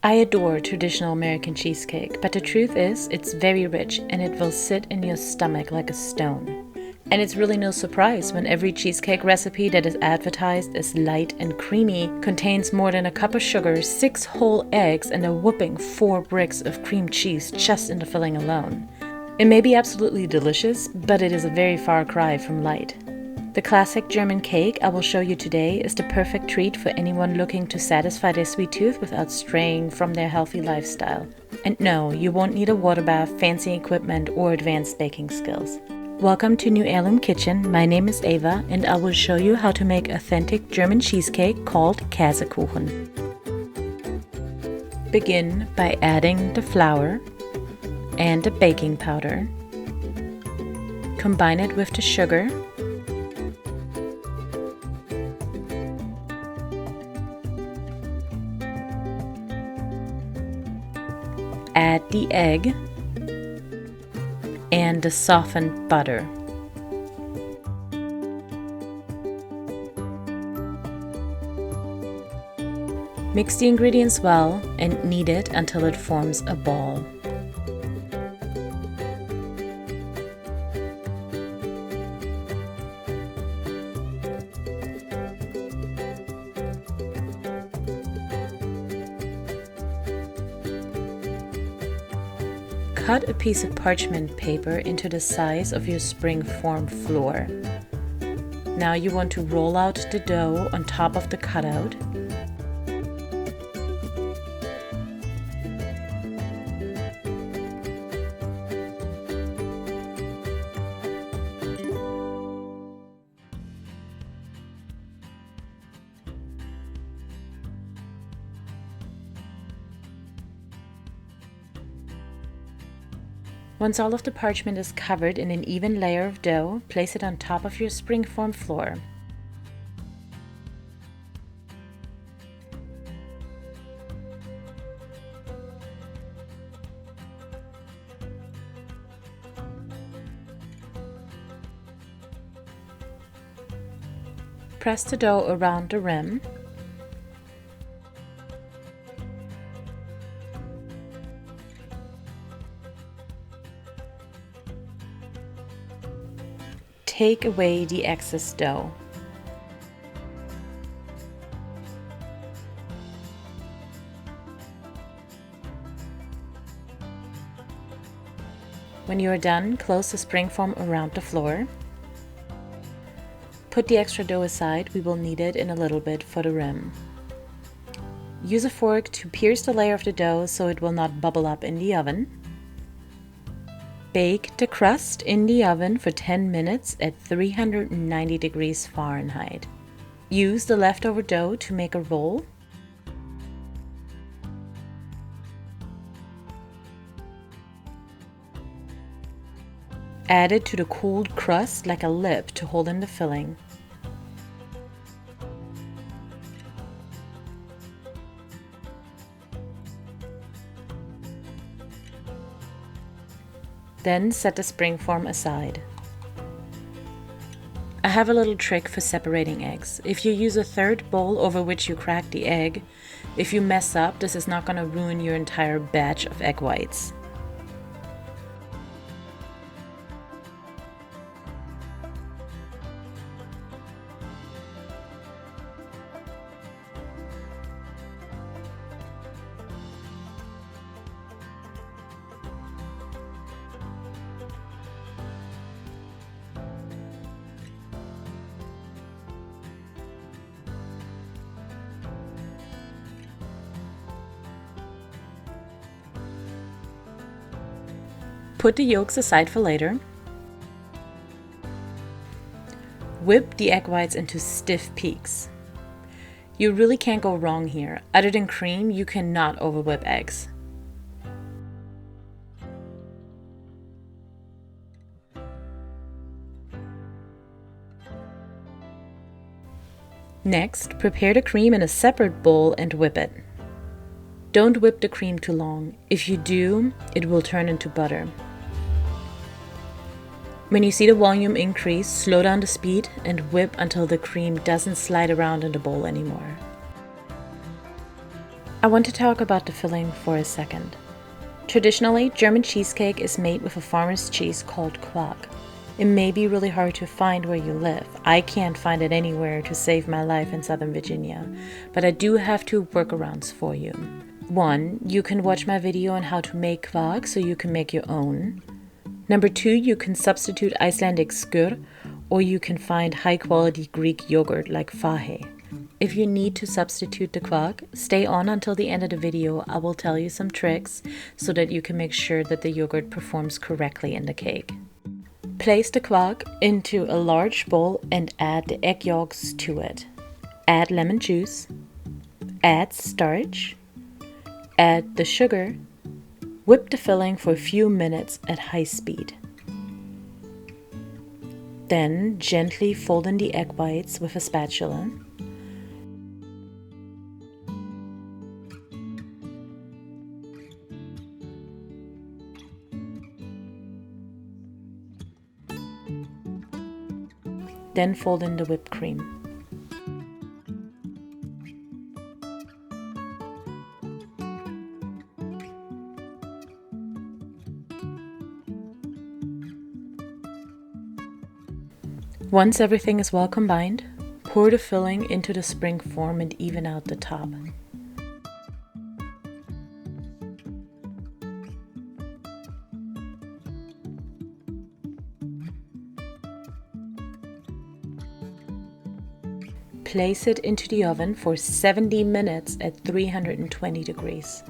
I adore traditional American cheesecake, but the truth is, it's very rich and it will sit in your stomach like a stone. And it's really no surprise when every cheesecake recipe that is advertised as light and creamy contains more than a cup of sugar, 6 whole eggs, and a whopping 4 bricks of cream cheese just in the filling alone. It may be absolutely delicious, but it is a very far cry from light. The classic German cake I will show you today is the perfect treat for anyone looking to satisfy their sweet tooth without straying from their healthy lifestyle. And no, you won't need a water bath, fancy equipment, or advanced baking skills. Welcome to New Heirloom Kitchen. My name is Ava, and I will show you how to make authentic German cheesecake called Käsekuchen. Begin by adding the flour and the baking powder. Combine it with the sugar. Add the egg and the softened butter. Mix the ingredients well and knead it until it forms a ball. Cut a piece of parchment paper into the size of your spring-form floor. Now you want to roll out the dough on top of the cutout. Once all of the parchment is covered in an even layer of dough, place it on top of your spring-form floor. Press the dough around the rim. Take away the excess dough. When you are done, close the springform around the floor. Put the extra dough aside, we will need it in a little bit for the rim. Use a fork to pierce the layer of the dough so it will not bubble up in the oven. Bake the crust in the oven for 10 minutes at 390 degrees Fahrenheit. Use the leftover dough to make a roll. Add it to the cooled crust like a lip to hold in the filling. Then set the springform aside. I have a little trick for separating eggs. If you use a third bowl over which you crack the egg, if you mess up, this is not going to ruin your entire batch of egg whites. Put the yolks aside for later. Whip the egg whites into stiff peaks. You really can't go wrong here. Other than cream, you cannot overwhip eggs. Next, prepare the cream in a separate bowl and whip it. Don't whip the cream too long. If you do, it will turn into butter. When you see the volume increase, slow down the speed and whip until the cream doesn't slide around in the bowl anymore. I want to talk about the filling for a second. Traditionally, German cheesecake is made with a farmer's cheese called Quark. It may be really hard to find where you live. I can't find it anywhere to save my life in Southern Virginia, but I do have two workarounds for you. One, you can watch my video on how to make Quark so you can make your own. Number two, you can substitute Icelandic skyr, or you can find high-quality Greek yogurt like fahe. If you need to substitute the Quark, stay on until the end of the video. I will tell you some tricks so that you can make sure that the yogurt performs correctly in the cake. Place the Quark into a large bowl and add the egg yolks to it. Add lemon juice, add starch, add the sugar, whip the filling for a few minutes at high speed. Then gently fold in the egg whites with a spatula. Then fold in the whipped cream. Once everything is well combined, pour the filling into the spring form and even out the top. Place it into the oven for 70 minutes at 320 degrees.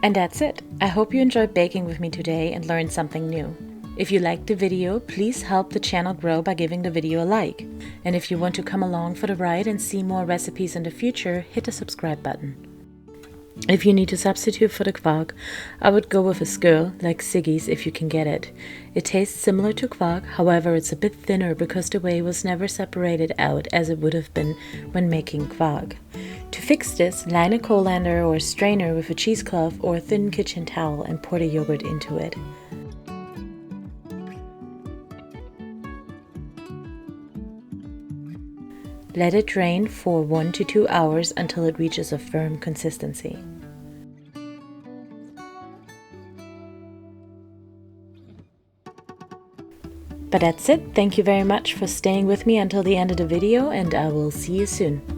And that's it. I hope you enjoyed baking with me today and learned something new. If you liked the video, please help the channel grow by giving the video a like. And if you want to come along for the ride and see more recipes in the future, hit the subscribe button. If you need to substitute for the Quark, I would go with a skyr, like Siggy's if you can get it. It tastes similar to Quark, however it's a bit thinner because the whey was never separated out as it would have been when making Quark. To fix this, line a colander or a strainer with a cheesecloth or a thin kitchen towel and pour the yogurt into it. Let it drain for 1 to 2 hours until it reaches a firm consistency. But that's it. Thank you very much for staying with me until the end of the video, and I will see you soon.